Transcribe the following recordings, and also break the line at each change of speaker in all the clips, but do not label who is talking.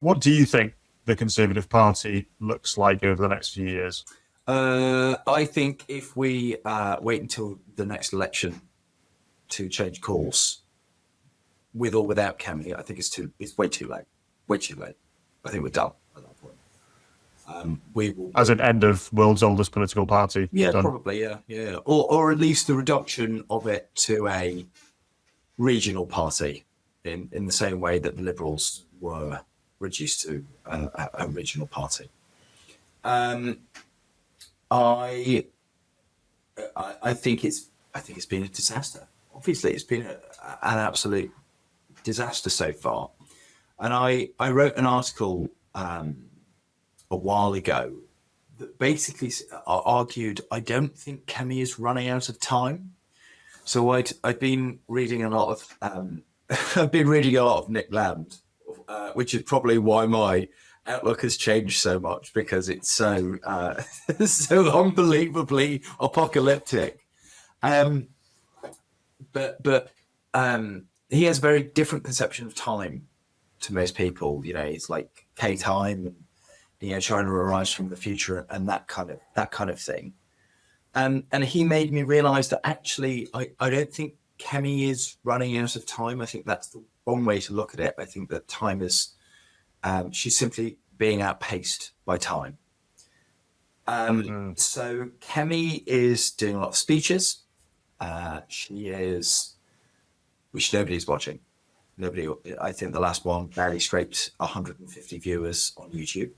What do you think the Conservative Party looks like over the next few years?
I think if we wait until the next election to change course, with or without Kemi, I think it's way too late. Way too late. I think we're done at that point. We will,
As an end of world's oldest political party
yeah,
done?
probably, yeah, or at least the reduction of it to a regional party, in the same way that the Liberals were reduced to a regional party. Um, I I think it's been a disaster. Obviously, it's been an absolute disaster so far. And I wrote an article a while ago that basically argued I don't think Kemi is running out of time. So I'd been reading a lot of I've been reading a lot of Nick Land, which is probably why my outlook has changed so much, because it's so so unbelievably apocalyptic. Um, but he has a very different conception of time to most people. You know, it's like K time, and China arrives from the future, and that kind of thing. And he made me realise that actually I don't think Kemi is running out of time. I think that's the wrong way to look at it. I think that time is she's simply being outpaced by time.
Mm.
So Kemi is doing a lot of speeches. She is, which nobody's watching. Nobody. I think the last one barely scraped 150 viewers on YouTube.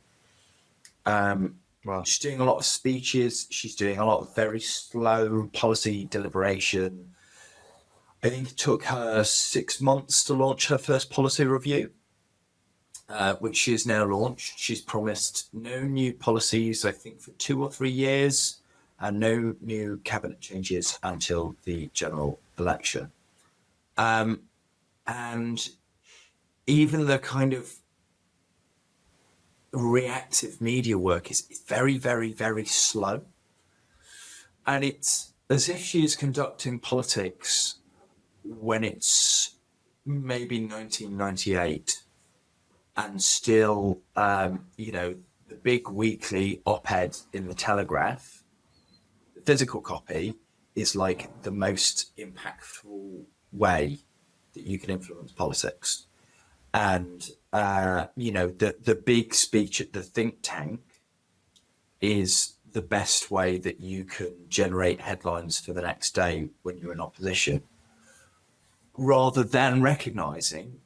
Well,
She's doing a lot of speeches. She's doing a lot of very slow policy deliberation. I think it took her 6 months to launch her first policy review, which she has now launched. She's promised no new policies, I think, for 2 or 3 years, and no new cabinet changes until the general election. And even the kind of reactive media work is very, very, very slow. And it's as if she is conducting politics when it's maybe 1998, and still, the big weekly op-ed in the Telegraph, the physical copy, is like the most impactful way that you can influence politics. And the big speech at the think tank is the best way that you can generate headlines for the next day when you're in opposition, rather than recognizing,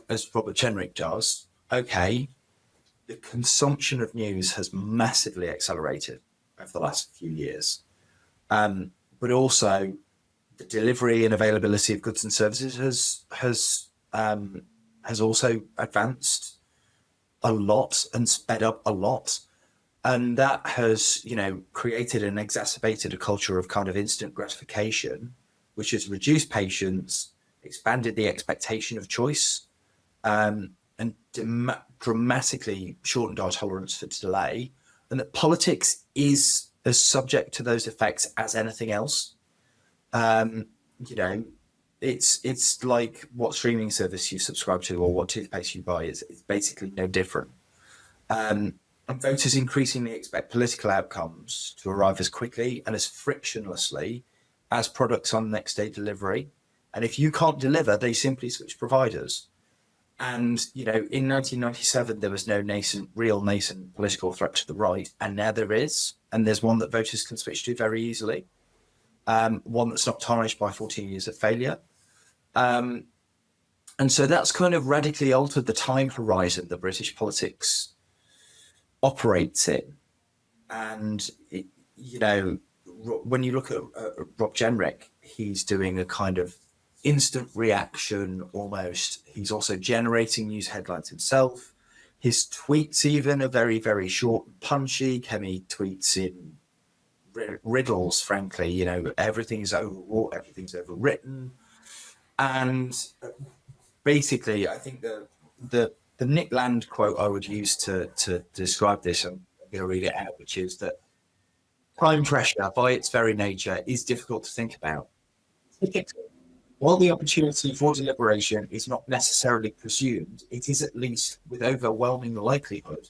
as Robert Chenrick does, okay, the consumption of news has massively accelerated over the last few years, but also the delivery and availability of goods and services has also advanced a lot and sped up a lot. And that has, created and exacerbated a culture of kind of instant gratification, which has reduced patience, expanded the expectation of choice, and dramatically shortened our tolerance for delay. And that politics is as subject to those effects as anything else. Um, you know, it's like what streaming service you subscribe to or what toothpaste you buy is. It's basically no different. And voters increasingly expect political outcomes to arrive as quickly and as frictionlessly as products on next day delivery. And if you can't deliver, they simply switch providers. And, in 1997, there was no real nascent political threat to the right. And now there is. And there's one that voters can switch to very easily. One that's not tarnished by 14 years of failure. And so that's kind of radically altered the time horizon that British politics operates in. And, when you look at Rob Jenrick, he's doing a kind of instant reaction almost. He's also generating news headlines himself. His tweets even are very, very short and punchy. Kemi tweets in riddles, frankly. Everything's overwrought, everything's overwritten. And basically, I think the Nick Land quote I would use to describe this, I'm going to read it out, which is that time pressure, by its very nature, is difficult to think about. while the opportunity for deliberation is not necessarily presumed, it is at least, with overwhelming likelihood,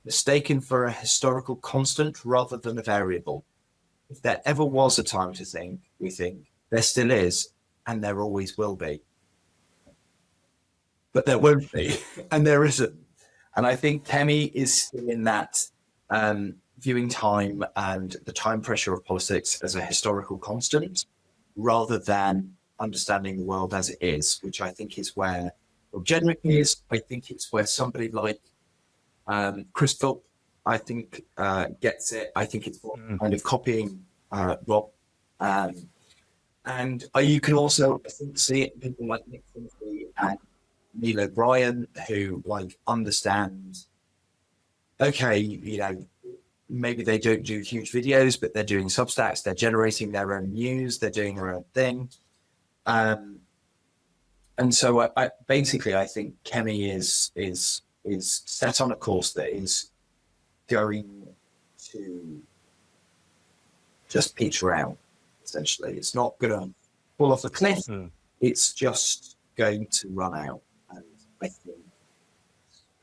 mistaken for a historical constant rather than a variable. If there ever was a time to think, we think, there still is, and there always will be. But there won't be, and there isn't. And I think Kemi is still in that viewing time and the time pressure of politics as a historical constant rather than understanding the world as it is, which I think is where Rob Jenrick is. I think it's where somebody like Chris Philp, I think, gets it. I think it's kind of copying Rob. And you can also, I think, see it in people like Nick Finley and Neil O'Brien, who understand, okay, maybe they don't do huge videos, but they're doing Substacks, they're generating their own news, they're doing their own thing. And so I basically, I think Kemi is set on a course that is going to just peter out, essentially. It's not going to fall off the cliff. It's just going to run out. And I think,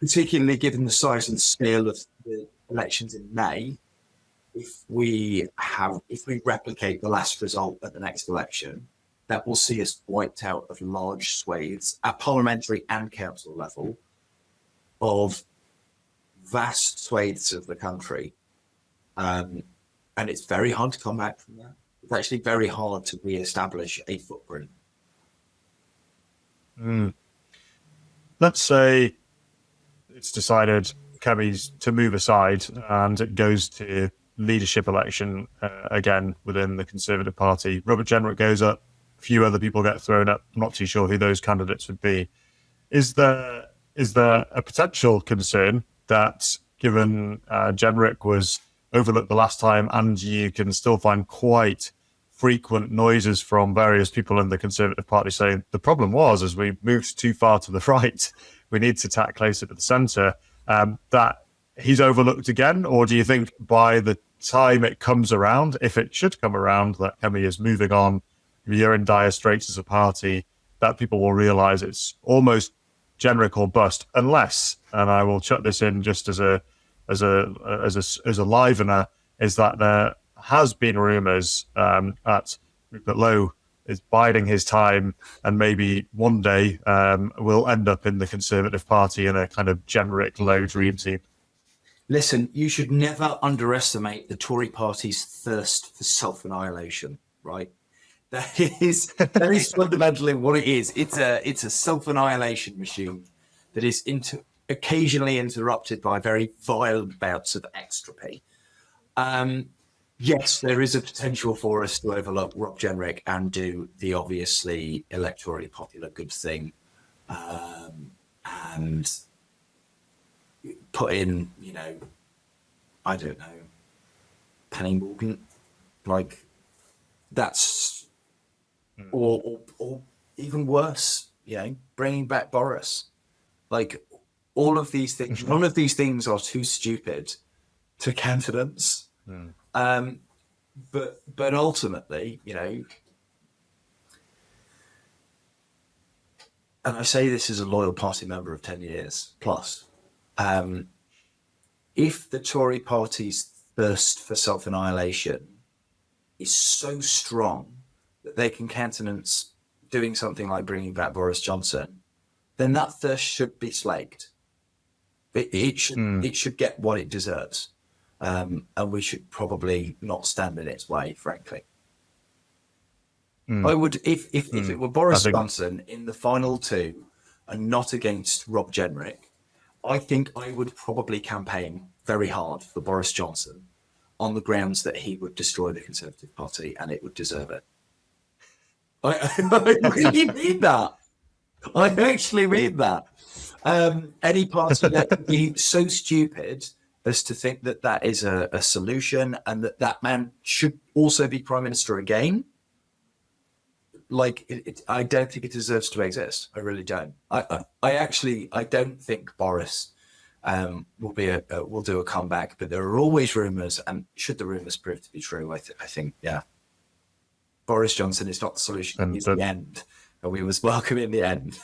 particularly given the size and scale of the elections in May, if we replicate the last result at the next election, that will see us wiped out of large swathes at parliamentary and council level of vast swathes of the country. And it's very hard to come back from that. It's actually very hard to re-establish a footprint.
Let's say it's decided Kemi's to move aside and it goes to leadership election again within the Conservative Party. Robert Jenrick goes up, a few other people get thrown up. I'm not too sure who those candidates would be. Is there a potential concern that, given Jenrick was overlooked the last time, and you can still find quite frequent noises from various people in the Conservative Party saying the problem was, as we moved too far to the right, we need to tack closer to the centre, that he's overlooked again? Or do you think by the time it comes around, if it should come around, that Kemi is moving on, you're in dire straits as a party, that people will realise it's almost Jenrick or bust, unless, and I will chuck this in just as a livener, is that there has been rumours that Rupert Lowe is biding his time and maybe one day will end up in the Conservative Party in a kind of Jenrick Lowe dream team.
Listen, you should never underestimate the Tory party's thirst for self-annihilation, right? That is fundamentally what it is. It's a self-annihilation machine that is occasionally interrupted by very violent bouts of extropy. Yes, there is a potential for us to overlook Rob Jenrick and do the obviously electorally popular good thing, and put in, I don't know, Penny Morgan, that's, or even worse, bringing back Boris. All of these things, none of these things are too stupid to countenance. But ultimately, and I say this as a loyal party member of 10 years plus, if the Tory party's thirst for self-annihilation is so strong that they can countenance doing something like bringing back Boris Johnson, then that thirst should be slaked. It should get what it deserves. And we should probably not stand in its way, frankly. I would, if it were Boris Johnson in the final two and not against Rob Jenrick, I think I would probably campaign very hard for Boris Johnson on the grounds that he would destroy the Conservative Party and it would deserve it. I really mean that. I actually mean that. Any party that would be so stupid as to think that that is a solution and that man should also be Prime Minister again, I don't think it deserves to exist. I really don't. I don't think Boris will do a comeback, but there are always rumours, and should the rumours prove to be true, I think, Boris Johnson is not the solution. He's the end. we was welcome in the end.